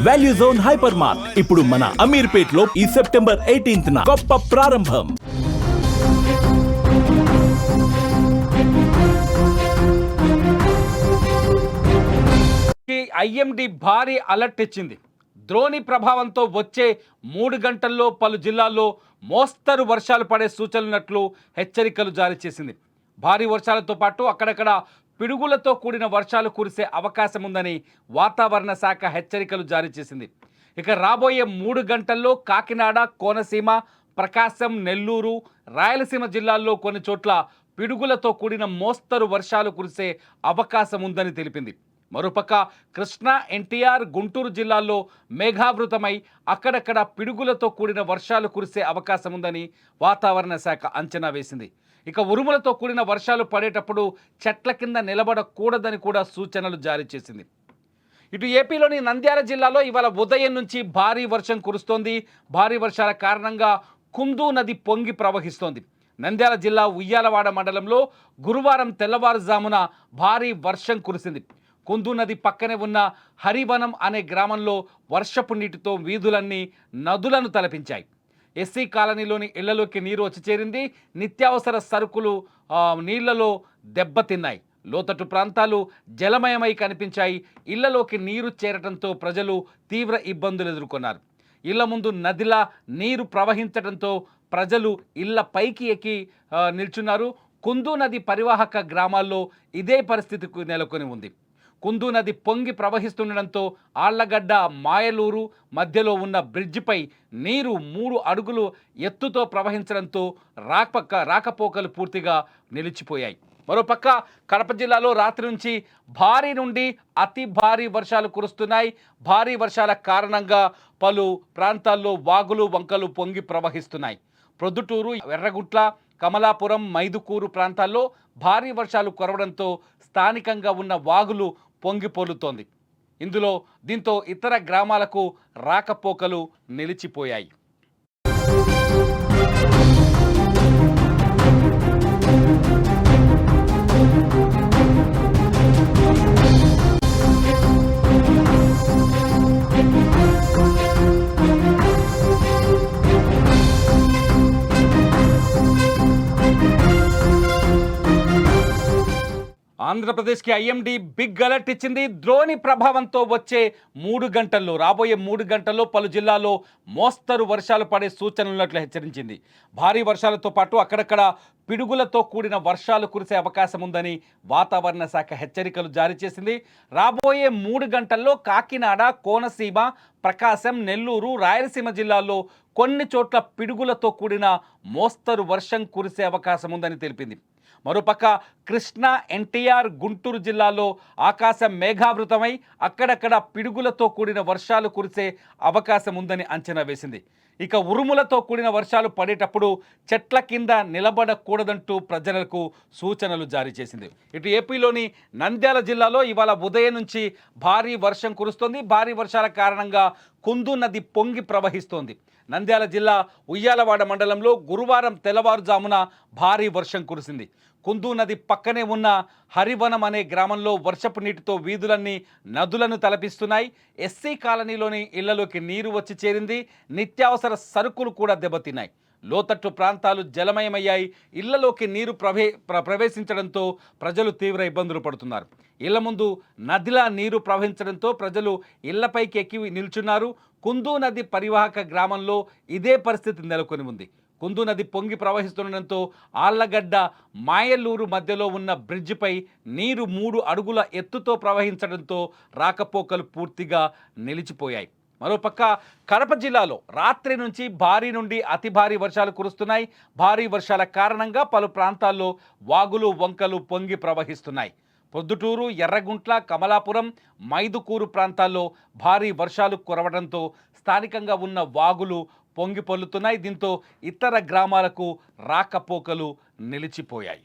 Value zone hyper mart ఇప్పుడు మన అమీర్పేట్ లో ఈ సెప్టెంబర్ 18న గొప్ప ప్రారంభం. ఐఎండీ భారీ అలర్ట్ ఇచ్చింది. ద్రోణి ప్రభావంతో వచ్చే 3 గంటల్లో పలు జిల్లాల్లో మోస్తరు వర్షాలు పడే సూచనలున్నట్లు హెచ్చరికలు జారీ చేసింది. భారీ వర్షాలతో పాటు అక్కడక్కడ పిడుగులతో కూడిన వర్షాలు కురిసే అవకాశం ఉందని వాతావరణ శాఖ హెచ్చరికలు జారీ చేసింది. ఇక రాబోయే 3 గంటల్లో కాకినాడ, కోనసీమ, ప్రకాశం, నెల్లూరు, రాయలసీమ జిల్లాల్లో కొన్ని చోట్ల పిడుగులతో కూడిన మోస్తరు వర్షాలు కురిసే అవకాశం ఉందని తెలిపింది. మరోపక్క కృష్ణా, ఎన్టీఆర్, గుంటూరు జిల్లాల్లో మేఘావృతమై అక్కడక్కడ పిడుగులతో కూడిన వర్షాలు కురిసే అవకాశం ఉందని వాతావరణ శాఖ అంచనా వేసింది. ఇక ఉరుములతో కూడిన వర్షాలు పడేటప్పుడు చెట్ల కింద నిలబడకూడదని కూడా సూచనలు జారీ చేసింది. ఇటు ఏపీలోని నంద్యాల జిల్లాలో ఇవాళ ఉదయం నుంచి భారీ వర్షం కురుస్తోంది. భారీ వర్షాల కారణంగా కుందు నది పొంగి ప్రవహిస్తోంది. నంద్యాల జిల్లా ఉయ్యాలవాడ మండలంలో గురువారం తెల్లవారుజామున భారీ వర్షం కురిసింది. కుందు నది పక్కనే ఉన్న హరివనం అనే గ్రామంలో వర్షపు నీటితో వీధులన్నీ నదులను తలపించాయి. ఎస్సీ కాలనీలోని ఇళ్లలోకి నీరు వచ్చి చేరింది. నిత్యావసర సరుకులు నీళ్లలో దెబ్బతిన్నాయి. లోతట్టు ప్రాంతాలు జలమయమై కనిపించాయి. ఇళ్లలోకి నీరు చేరటంతో ప్రజలు తీవ్ర ఇబ్బందులు ఎదుర్కొన్నారు. ఇళ్ల ముందు నదిలా నీరు ప్రవహించడంతో ప్రజలు ఇళ్ల పైకి ఎక్కి నిల్చున్నారు. కుందు నది పరివాహక గ్రామాల్లో ఇదే పరిస్థితి నెలకొని ఉంది. కుందు నది పొంగి ప్రవహిస్తుండడంతో ఆళ్లగడ్డ, మాయలూరు మధ్యలో ఉన్న బ్రిడ్జిపై నీరు 3 అడుగులు ఎత్తుతో ప్రవహించడంతో రాకపోకలు పూర్తిగా నిలిచిపోయాయి. మరోపక్క కడప జిల్లాలో రాత్రి నుంచి భారీ నుండి అతి భారీ వర్షాలు కురుస్తున్నాయి. భారీ వర్షాల కారణంగా పలు ప్రాంతాల్లో వాగులు, వంకలు పొంగి ప్రవహిస్తున్నాయి. ప్రొద్దుటూరు, ఎర్రగుట్ల, కమలాపురం, మైదుకూరు ప్రాంతాల్లో భారీ వర్షాలు కురవడంతో స్థానికంగా ఉన్న వాగులు పొంగి పొర్లుతోంది. దీంతో ఇతర గ్రామాలకు రాకపోకలు నిలిచిపోయాయి. ఆంధ్రప్రదేశ్కి ఐఎండీ బిగ్ అలర్ట్ ఇచ్చింది. ద్రోణి ప్రభావంతో వచ్చే 3 గంటల్లో రాబోయే 3 గంటల్లో పలు జిల్లాల్లో మోస్తరు వర్షాలు పడే సూచనలున్నట్లు హెచ్చరించింది. భారీ వర్షాలతో పాటు అక్కడక్కడ పిడుగులతో కూడిన వర్షాలు కురిసే అవకాశం ఉందని వాతావరణ శాఖ హెచ్చరికలు జారీ చేసింది. రాబోయే 3 గంటల్లో కాకినాడ, కోనసీమ, ప్రకాశం, నెల్లూరు, రాయలసీమ జిల్లాల్లో కొన్ని చోట్ల పిడుగులతో కూడిన మోస్తరు వర్షం కురిసే అవకాశం ఉందని తెలిపింది. మరోపక్క కృష్ణా, ఎన్టీఆర్, గుంటూరు జిల్లాలో ఆకాశం మేఘావృతమై అక్కడక్కడ పిడుగులతో కూడిన వర్షాలు కురిసే అవకాశం ఉందని అంచనా వేసింది. ఇక ఉరుములతో కూడిన వర్షాలు పడేటప్పుడు చెట్ల కింద నిలబడకూడదంటూ ప్రజలకు సూచనలు జారీ చేసింది. ఇటు ఏపీలోని నంద్యాల జిల్లాలో ఇవాళ ఉదయం నుంచి భారీ వర్షం కురుస్తోంది. భారీ వర్షాల కారణంగా కుందు నది పొంగి ప్రవహిస్తోంది. నంద్యాల జిల్లా ఉయ్యాలవాడ మండలంలో గురువారం తెల్లవారుజామున భారీ వర్షం కురిసింది. కుందు నది పక్కనే ఉన్న హరివనం అనే గ్రామంలో వర్షపు నీటితో వీధులన్నీ నదులను తలపిస్తున్నాయి. ఎస్సీ కాలనీలోని ఇళ్లలోకి నీరు వచ్చి చేరింది. నిత్యావసర సరుకులు కూడా దెబ్బతిన్నాయి. లోతట్టు ప్రాంతాలు జలమయమయ్యాయి. ఇళ్లలోకి నీరు ప్రవేశించడంతో ప్రజలు తీవ్ర ఇబ్బందులు పడుతున్నారు. ఇళ్ల ముందు నదిలా నీరు ప్రవహించడంతో ప్రజలు ఇళ్లపైకి ఎక్కి నిల్చున్నారు. కుందు నది పరివాహక గ్రామంలో ఇదే పరిస్థితి నెలకొని ఉంది. కుందు నది పొంగి ప్రవహిస్తుండడంతో ఆళ్లగడ్డ, మాయలూరు మధ్యలో ఉన్న బ్రిడ్జిపై నీరు 3 అడుగుల ఎత్తుతో ప్రవహించడంతో రాకపోకలు పూర్తిగా నిలిచిపోయాయి. మరోపక్క కడప జిల్లాలో రాత్రి నుంచి భారీ నుండి అతి భారీ వర్షాలు కురుస్తున్నాయి. భారీ వర్షాల కారణంగా పలు ప్రాంతాల్లో వాగులు, వంకలు పొంగి ప్రవహిస్తున్నాయి. ప్రొద్దుటూరు, ఎర్రగుంట్ల, కమలాపురం, మైదుకూరు ప్రాంతాల్లో భారీ వర్షాలు కురవడంతో స్థానికంగా ఉన్న వాగులు పొంగి పొర్లుతున్నాయి. దీంతో ఇతర గ్రామాలకు రాకపోకలు నిలిచిపోయాయి.